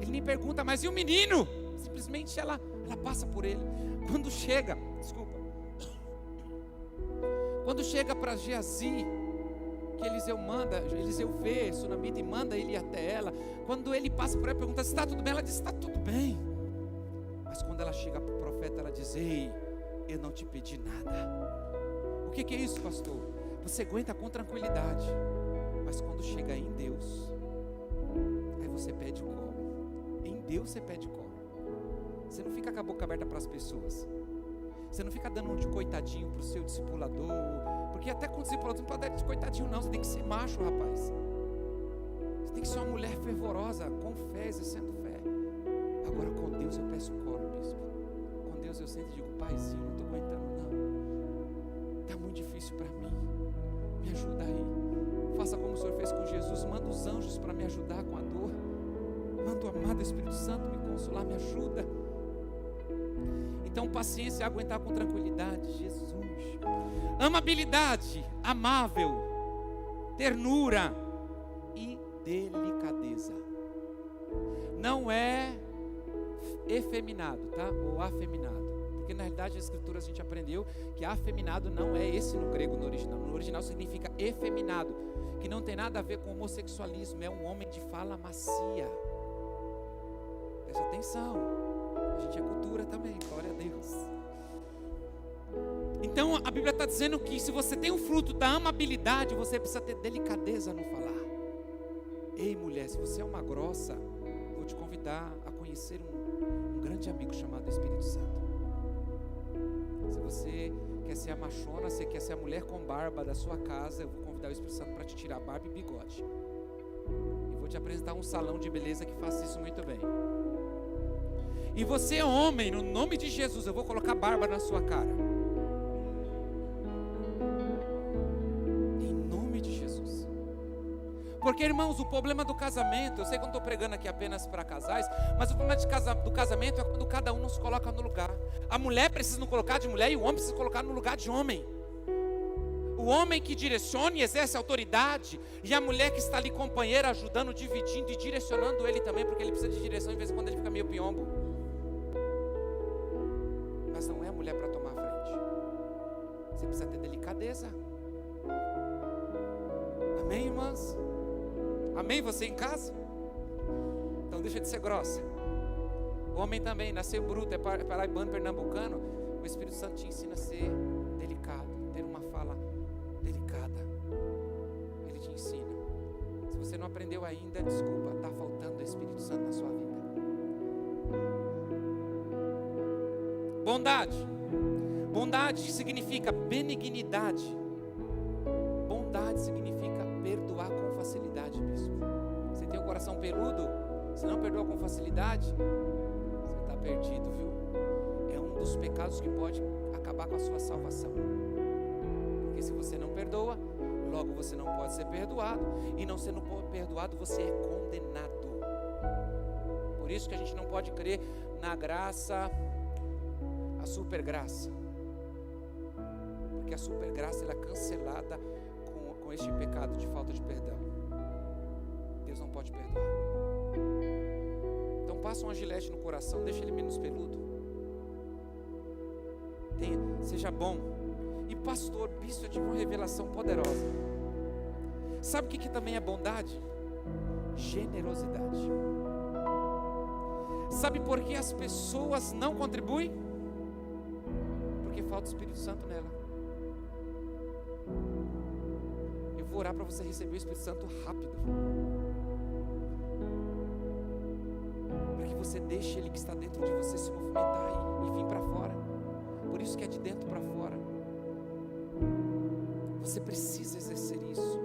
Ele nem pergunta, mas e o menino? Simplesmente ela passa por ele. Quando chega para Geazi, que Eliseu vê sunamita e manda ele até ela. Quando ele passa por ela, pergunta se está tudo bem, ela diz, está tudo bem. Mas quando ela chega para o profeta, ela diz, ei, eu não te pedi nada. O que é isso, pastor? Você aguenta com tranquilidade, mas quando chega em Deus, aí você pede colo. Em Deus você pede colo. Você não fica com a boca aberta para as pessoas. Você não fica dando um de coitadinho para o seu discipulador. Porque até com o discipulador não pode dar de coitadinho não. Você tem que ser macho, rapaz. Você tem que ser uma mulher fervorosa, com fé, exercendo fé. Agora com Deus eu peço colo, bispo. Com Deus eu sento e digo, paizinho, não estou aguentando não. Está muito difícil para mim. Me ajuda aí. Faça como o Senhor fez com Jesus. Manda os anjos para me ajudar com a dor. Manda o amado Espírito Santo me consolar, me ajuda. Então paciência é aguentar com tranquilidade. Jesus. Amabilidade, amável, ternura e delicadeza. Não é efeminado, tá? Ou afeminado. Porque na realidade as escrituras a gente aprendeu que afeminado não é esse no grego, no original. No original significa efeminado, que não tem nada a ver com homossexualismo. É um homem de fala macia. Preste atenção. A gente é cultura também, glória a Deus. Então a Bíblia está dizendo que se você tem o fruto da amabilidade, você precisa ter delicadeza no falar. Ei mulher, se você é uma grossa, vou te convidar a conhecer um grande amigo chamado Espírito Santo. Se você quer ser a machona, você quer ser a mulher com barba da sua casa, eu vou convidar o Espírito Santo para te tirar barba e bigode. E vou te apresentar um salão de beleza que faz isso muito bem. E você, homem, no nome de Jesus, eu vou colocar barba na sua cara. Em nome de Jesus. Porque, irmãos, o problema do casamento, eu sei que eu não estou pregando aqui apenas para casais, mas o problema do casamento é quando cada um não se coloca no lugar. A mulher precisa nos colocar de mulher e o homem precisa se colocar no lugar de homem. O homem que direciona e exerce autoridade, e a mulher que está ali companheira, ajudando, dividindo e direcionando ele também, porque ele precisa de direção, de vez em quando ele fica meio piombo. Mas não é a mulher para tomar a frente. Você precisa ter delicadeza. Amém, irmãs? Amém, você em casa? Então deixa de ser grossa. O homem também, nasceu bruto, é paraibano, pernambucano. O Espírito Santo te ensina a ser delicado, ter uma fala delicada. Ele te ensina. Se você não aprendeu ainda, desculpa, está faltando o Espírito Santo na sua vida. Bondade. Bondade significa benignidade. Bondade significa perdoar com facilidade, bispo. Você tem o coração peludo, se não perdoa com facilidade, você está perdido, viu? É um dos pecados que pode acabar com a sua salvação. Porque se você não perdoa, logo você não pode ser perdoado. E não sendo perdoado, você é condenado. Por isso que a gente não pode crer na graça, a super graça. Porque a super graça ela é cancelada com este pecado de falta de perdão. Deus não pode perdoar. Então passa uma gilete no coração, deixa ele menos peludo. Seja bom. E pastor, bispo, eu tive uma revelação poderosa. Sabe o que também é bondade? Generosidade. Sabe por que as pessoas não contribuem? Porque falta o Espírito Santo nela. Eu vou orar para você receber o Espírito Santo rápido. Para que você deixe ele que está dentro de você se movimentar e vir para fora. Por isso que é de dentro para fora. Você precisa exercer isso.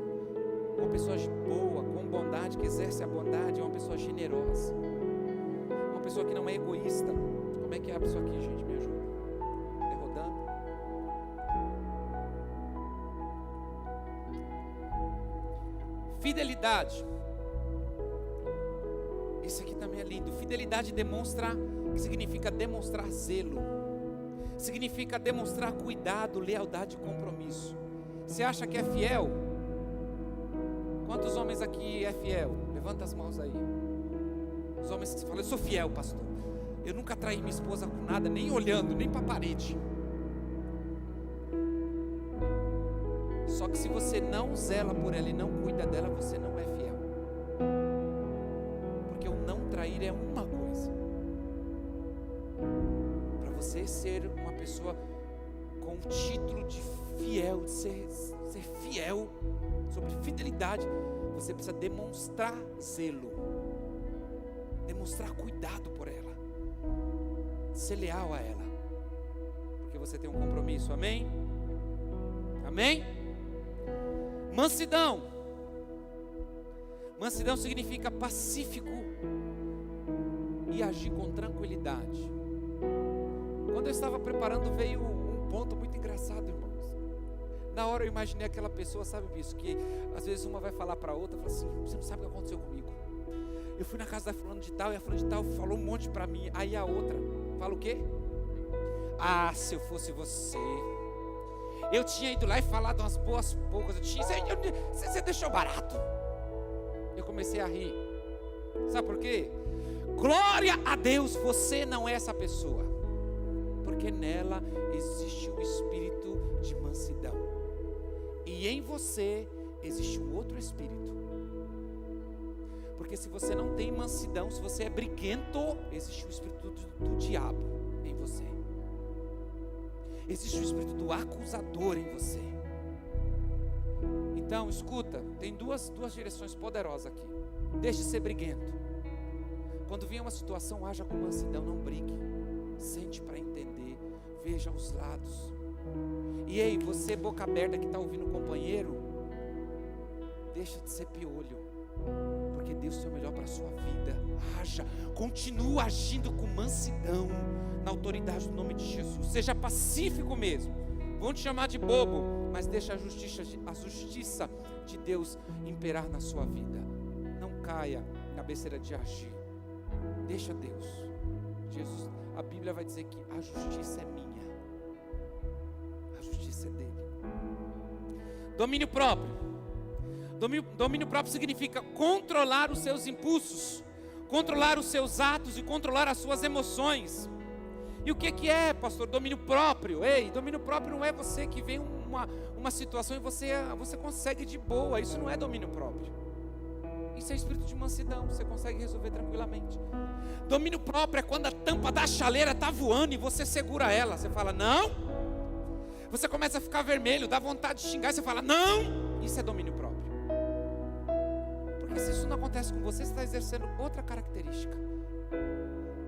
Uma pessoa boa, com bondade, que exerce a bondade, é uma pessoa generosa. Uma pessoa que não é egoísta. Como é que é a pessoa aqui, gente? Me ajuda. Derrodando. Fidelidade. Isso aqui também é lindo. Fidelidade demonstra, que significa demonstrar zelo. Significa demonstrar cuidado, lealdade e compromisso. Você acha que é fiel? Quantos homens aqui é fiel? Levanta as mãos aí. Os homens que falam, eu sou fiel, pastor. Eu nunca traí minha esposa com nada, nem olhando, nem para a parede. Só que se você não zela por ela e não cuida dela, você não é fiel. Porque o não trair é uma coisa. Para você ser uma pessoa com o título de fiel, de ser fiel, sobre fidelidade, você precisa demonstrar zelo, demonstrar cuidado por ela, ser leal a ela, porque você tem um compromisso, amém? Amém? Mansidão. Mansidão significa pacífico e agir com tranquilidade. Quando eu estava preparando, veio um ponto muito engraçado, irmãos. Na hora eu imaginei aquela pessoa, sabe, bispo, que às vezes uma vai falar para a outra, fala assim, você não sabe o que aconteceu comigo. Eu fui na casa da fulana de tal, e a fulana de tal falou um monte para mim. Aí a outra fala o quê? Ah, se eu fosse você, eu tinha ido lá e falado umas boas poucas. Você deixou barato. Eu comecei a rir. Sabe por quê? Glória a Deus, você não é essa pessoa. Porque nela existe o espírito de mansidão. E em você existe um outro espírito. Porque se você não tem mansidão, se você é briguento, existe o espírito do diabo em você. Existe o espírito do acusador em você. Então, escuta, tem duas direções poderosas aqui. Deixe de ser briguento. Quando vier uma situação, haja com mansidão, não brigue. Sente para entender, veja os lados. E ei, você boca aberta que está ouvindo o companheiro, deixa de ser piolho, porque Deus tem o melhor para a sua vida. Haja, continua agindo com mansidão, na autoridade do nome de Jesus. Seja pacífico mesmo. Vão te chamar de bobo, mas deixa a justiça de Deus imperar na sua vida. Não caia na besteira de agir. Deixa Deus. Jesus, a Bíblia vai dizer que a justiça é minha. A justiça é dele. Domínio próprio. Domínio próprio significa controlar os seus impulsos, controlar os seus atos e controlar as suas emoções. E o que é, pastor, domínio próprio? Ei, domínio próprio não é você que vem uma situação e você consegue de boa. Isso não é domínio próprio. Isso é espírito de mansidão, você consegue resolver tranquilamente. Domínio próprio é quando a tampa da chaleira está voando e você segura ela. Você fala, não. Você começa a ficar vermelho, dá vontade de xingar e você fala, não. Isso é domínio próprio. Porque se isso não acontece com você, você está exercendo outra característica.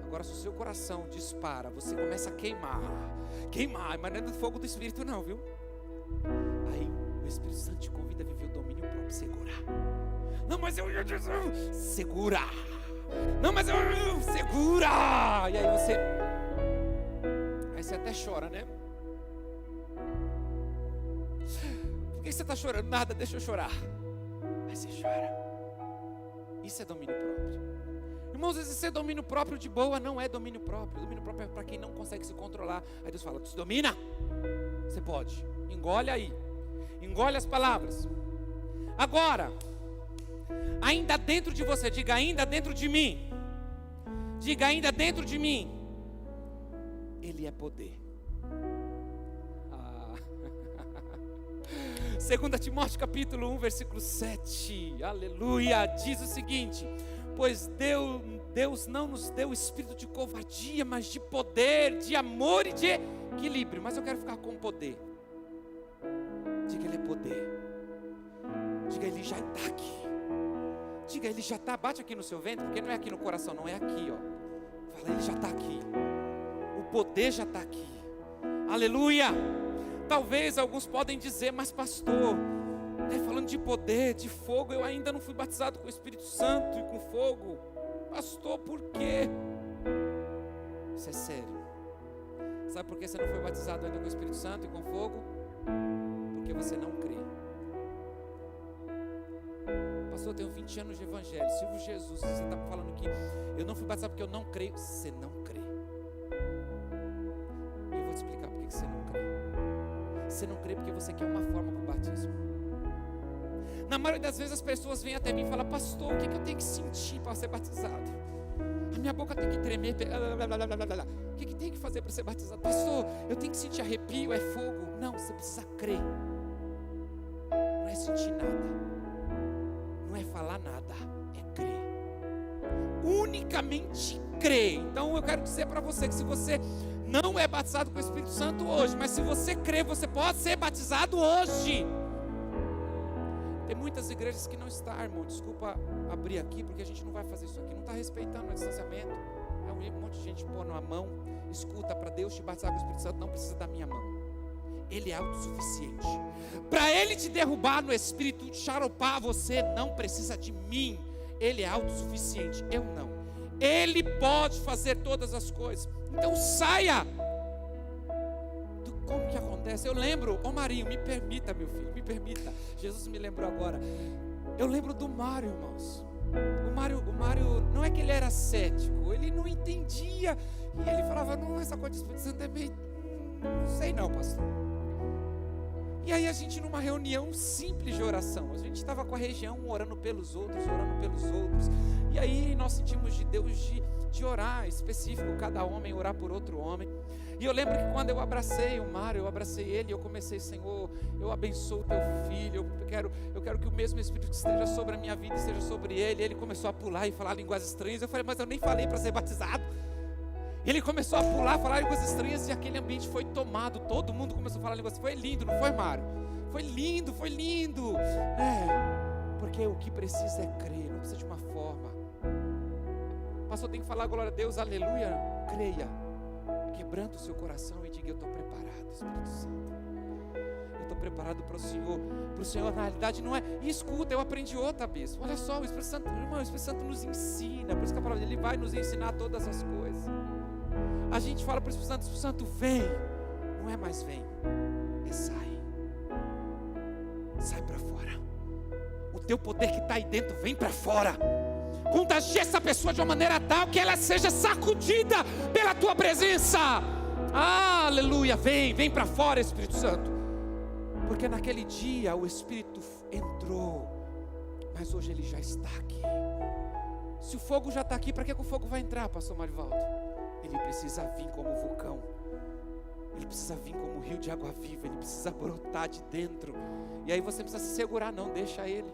Agora, se o seu coração dispara, você começa a queimar, mas não é do fogo do Espírito não, viu? Aí o Espírito Santo te convida a viver o domínio próprio, segurar. Não, mas eu segura. Não, mas eu segura. E aí você até chora, né? Por que você está chorando? Nada, deixa eu chorar. Aí você chora. Isso é domínio próprio. Irmãos, esse domínio próprio de boa não é domínio próprio. Domínio próprio é para quem não consegue se controlar. Aí Deus fala, tu se domina? Você pode. Engole aí. Engole as palavras. Agora, ainda dentro de você, diga ainda dentro de mim. Diga ainda dentro de mim. Ele é poder. 2 Timóteo capítulo 1, versículo 7. Aleluia. Diz o seguinte: pois Deus não nos deu o espírito de covardia, mas de poder, de amor e de equilíbrio. Mas eu quero ficar com poder. Diga, ele é poder. Diga, ele já está aqui. Diga, ele já está. Bate aqui no seu ventre, porque não é aqui no coração, não é aqui, ó. Fala, ele já está aqui. O poder já está aqui. Aleluia. Talvez alguns podem dizer, mas pastor, falando de poder, de fogo, eu ainda não fui batizado com o Espírito Santo e com fogo. Pastor, por quê? Isso é sério. Sabe por que você não foi batizado ainda com o Espírito Santo e com fogo? Porque você não crê. Pastor, eu tenho 20 anos de evangelho, sirvo Jesus. Você está falando que eu não fui batizado porque eu não creio. Você não crê. E eu vou te explicar por que você não crê. Você não crê porque você quer uma forma para o batismo. Na maioria das vezes as pessoas vêm até mim e falam, pastor, o que eu tenho que sentir para ser batizado? A minha boca tem que tremer, o que tem que fazer para ser batizado? Pastor, eu tenho que sentir arrepio, é fogo? Não, você precisa crer. Não é sentir nada, não é falar nada, é crer. Unicamente crer. Então eu quero dizer para você que se você não é batizado com o Espírito Santo hoje, mas se você crer, você pode ser batizado hoje. Tem muitas igrejas que não estão, irmão, desculpa abrir aqui, porque a gente não vai fazer isso aqui, não está respeitando o distanciamento. É um monte de gente pondo a mão. Escuta, para Deus te batizar com o Espírito Santo não precisa da minha mão. Ele é autossuficiente. Para Ele te derrubar no Espírito, te xaropar você, não precisa de mim. Ele é autossuficiente, eu não. Ele pode fazer todas as coisas. Então saia. Como que acontece? Eu lembro, Marinho, me permita, meu filho, me permita. Jesus me lembrou agora. Eu lembro do Mário, irmãos. O Mário, não é que ele era cético, ele não entendia. E ele falava, não, essa coisa de Espírito Santo é meio, não sei não, pastor. E aí a gente numa reunião simples de oração, a gente estava com a região orando pelos outros. E aí nós sentimos de Deus de orar específico, cada homem orar por outro homem. E eu lembro que quando eu abracei o Mário, eu abracei ele, eu comecei, Senhor, eu abençoo o teu filho, eu quero que o mesmo Espírito esteja sobre a minha vida, esteja sobre ele. Ele começou a pular e falar línguas estranhas. Eu falei, mas eu nem falei para ser batizado. Ele começou a pular, falar línguas estranhas, e aquele ambiente foi tomado, todo mundo começou a falar línguas. Foi lindo, não foi, Mário? Foi lindo. Porque o que precisa é crer, não precisa de uma forma. O pastor tem que falar glória a Deus, aleluia, creia. Quebrando o seu coração e diga, eu estou preparado, Espírito Santo. estou preparado para o Senhor. Para o Senhor, na realidade, não é. E escuta, eu aprendi outra vez. Olha só, o Espírito Santo, irmão, o Espírito Santo nos ensina. Por isso que a palavra dele vai nos ensinar todas as coisas. A gente fala para o Espírito Santo, vem. Não é mais vem, é sai. Sai para fora. O teu poder que está aí dentro, vem para fora. Contagia essa pessoa de uma maneira tal que ela seja sacudida pela tua presença. Aleluia, vem para fora, Espírito Santo. Porque naquele dia o Espírito entrou, mas hoje ele já está aqui. Se o fogo já está aqui, para que o fogo vai entrar, pastor Marivaldo? Ele precisa vir como vulcão. Ele precisa vir como um rio de água viva. Ele precisa brotar de dentro. E aí você não precisa se segurar não, deixa ele.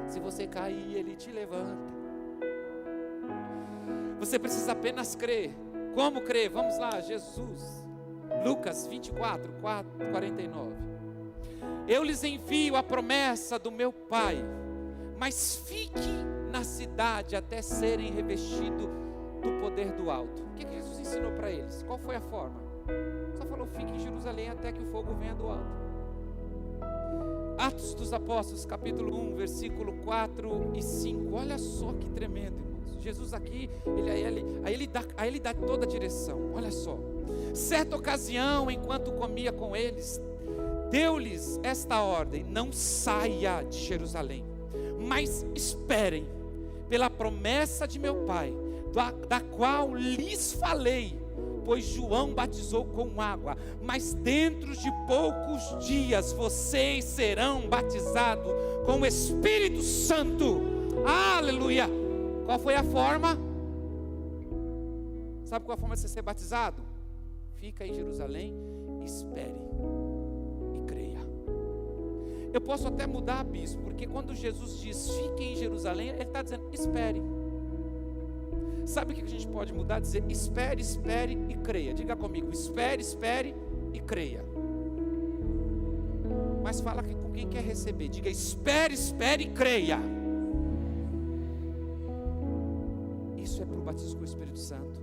Se você cair, ele te levanta. Você precisa apenas crer. Como crer? Vamos lá, Jesus. Lucas 24, 49. Eu lhes envio a promessa do meu Pai, mas fiquem na cidade até serem revestidos do poder do alto. O que Jesus ensinou para eles? Qual foi a forma? Só falou, fique em Jerusalém até que o fogo venha do alto. Atos dos Apóstolos, capítulo 1, versículo 4 e 5. Olha só que tremendo, irmãos. Jesus aqui, ele dá toda a direção. Olha só. Certa ocasião, enquanto comia com eles, deu-lhes esta ordem: não saia de Jerusalém, mas esperem pela promessa de meu Pai, da qual lhes falei. Pois João batizou com água, mas dentro de poucos dias vocês serão batizados com o Espírito Santo. Aleluia! Qual foi a forma? Sabe qual é a forma de você ser batizado? Fica em Jerusalém, espere e creia. Eu posso até mudar a bispo, porque quando Jesus diz fique em Jerusalém, ele está dizendo espere. Sabe o que a gente pode mudar? Dizer espere, espere e creia. Diga comigo, espere, espere e creia. Mas fala com quem quer receber. Diga espere, espere e creia. Isso é para o batismo com o Espírito Santo.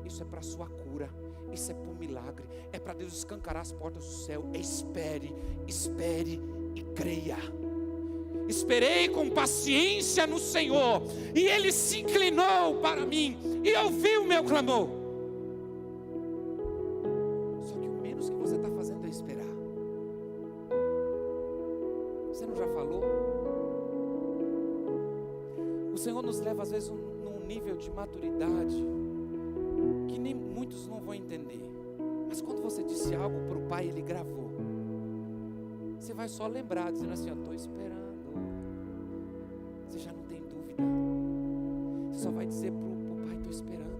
Isso é para a sua cura. Isso é para o milagre. É para Deus escancarar as portas do céu. É espere, espere e creia. Esperei com paciência no Senhor, e Ele se inclinou para mim e ouviu o meu clamor. Só que o menos que você está fazendo é esperar. Você não já falou? O Senhor nos leva às vezes num nível de maturidade que nem muitos não vão entender. Mas quando você disse algo para o Pai, Ele gravou. Você vai só lembrar, dizendo assim: eu estou esperando. Você já não tem dúvida. Você só vai dizer para o Pai: estou esperando.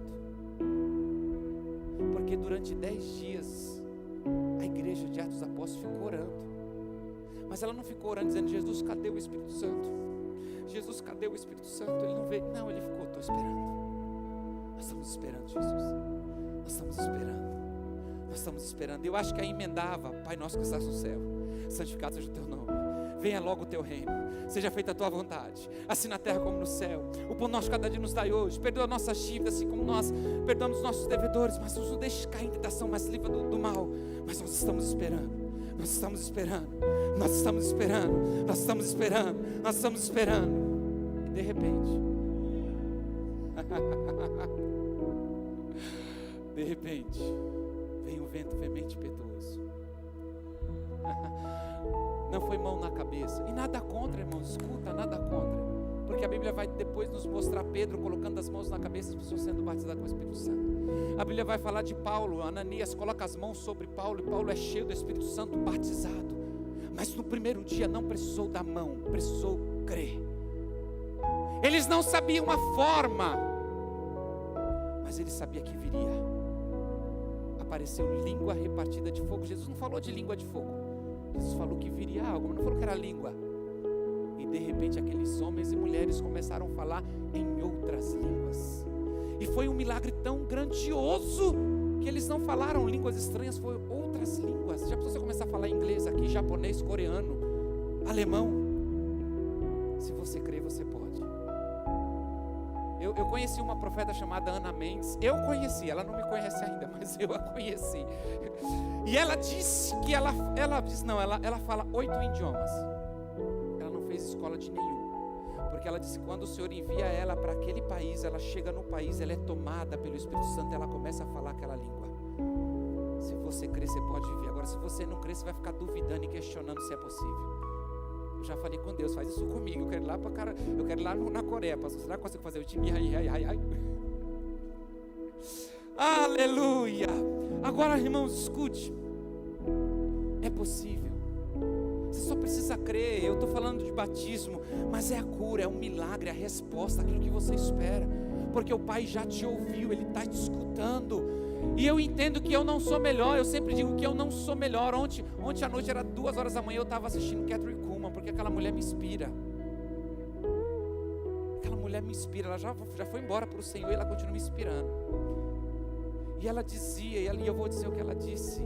Porque durante 10 dias a igreja de Atos dos Apóstolos ficou orando. Mas ela não ficou orando dizendo: Jesus, cadê o Espírito Santo? Jesus, cadê o Espírito Santo? Ele não veio. Não, ele ficou: estou esperando. Nós estamos esperando, Jesus. Nós estamos esperando. Nós estamos esperando. Eu acho que aí emendava: Pai nosso que estás no céu, santificado seja o teu nome. Venha logo o teu reino, seja feita a tua vontade, assim na terra como no céu. O pão nosso cada dia nos dai hoje. Perdoa nossas dívidas, assim como nós perdoamos os nossos devedores, mas não nos deixe cair em tentação, mas livra do mal. Mas nós estamos esperando, nós estamos esperando, nós estamos esperando, nós estamos esperando, nós estamos esperando. E de repente, vem um vento veemente e impetuoso. Não foi mão na cabeça. E nada contra, irmãos, escuta, nada contra. Porque a Bíblia vai depois nos mostrar Pedro colocando as mãos na cabeça das pessoas sendo batizadas com o Espírito Santo. A Bíblia vai falar de Paulo. Ananias coloca as mãos sobre Paulo e Paulo é cheio do Espírito Santo, batizado. Mas no primeiro dia não precisou da mão, precisou crer. Eles não sabiam a forma, mas ele sabia que viria. Apareceu língua repartida de fogo. Jesus não falou de língua de fogo. Jesus falou que viria algo, mas não falou que era língua. E de repente aqueles homens e mulheres começaram a falar em outras línguas. E foi um milagre tão grandioso que eles não falaram línguas estranhas, foram outras línguas. Já precisa começar a falar inglês aqui, japonês, coreano, alemão. Se você crer, você pode. Eu conheci uma profeta chamada Ana Mendes. Eu conheci, ela não me conhece ainda, mas eu a conheci. E ela disse que ela fala 8 idiomas. Ela não fez escola de nenhum. Porque ela disse que quando o Senhor envia ela para aquele país, ela chega no país, ela é tomada pelo Espírito Santo, ela começa a falar aquela língua. Se você crer, você pode vir. Agora, se você não crer, você vai ficar duvidando e questionando se é possível. Eu já falei com Deus, faz isso comigo. Eu quero ir lá eu quero ir lá na Coreia, pastor. Será que eu consigo fazer o time? Ai. Aleluia! Agora, irmãos, escute. É possível. Você só precisa crer. Eu estou falando de batismo, mas é a cura, é um milagre, é a resposta, aquilo que você espera. Porque o Pai já te ouviu, Ele está te escutando. E eu entendo que eu não sou melhor. Eu sempre digo que eu não sou melhor. Ontem à noite era 2 horas da manhã, eu estava assistindo Catherine Kuhlman, porque aquela mulher me inspira. Aquela mulher me inspira. Ela já foi embora para o Senhor e ela continua me inspirando. E ela dizia, e eu vou dizer o que ela disse: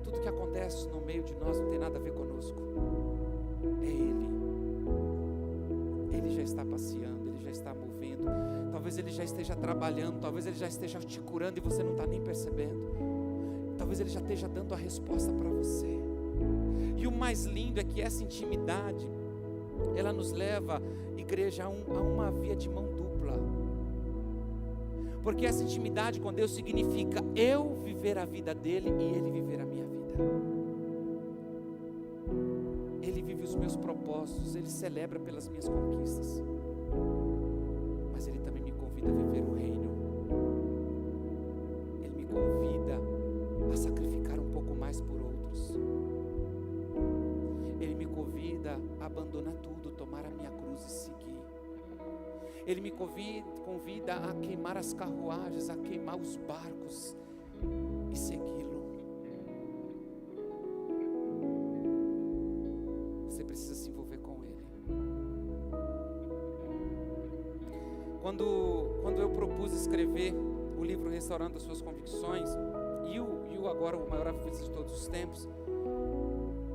tudo que acontece no meio de nós não tem nada a ver conosco. É Ele. Ele já está passeando, Ele já está movendo. Talvez Ele já esteja trabalhando, talvez Ele já esteja te curando e você não está nem percebendo. Talvez Ele já esteja dando a resposta para você. E o mais lindo é que essa intimidade, ela nos leva, igreja, a uma via de mão dupla. Porque essa intimidade com Deus significa eu viver a vida dEle e Ele viver a minha vida. Ele vive os meus propósitos, Ele celebra pelas minhas conquistas. Mas Ele também me convida a viver o reino. Ele me convida a sacrificar um pouco mais por outros. Ele me convida a abandonar tudo, tomar a minha cruz e seguir. Ele me convida a queimar as carruagens, a queimar os barcos e segui-lo. Você precisa se envolver com Ele. Quando eu propus escrever o livro Restaurando as Suas Convicções, e agora o maior avivista de todos os tempos,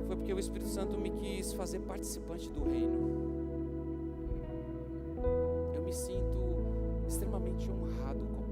foi porque o Espírito Santo me quis fazer participante do reino. Eu me sinto extremamente honrado como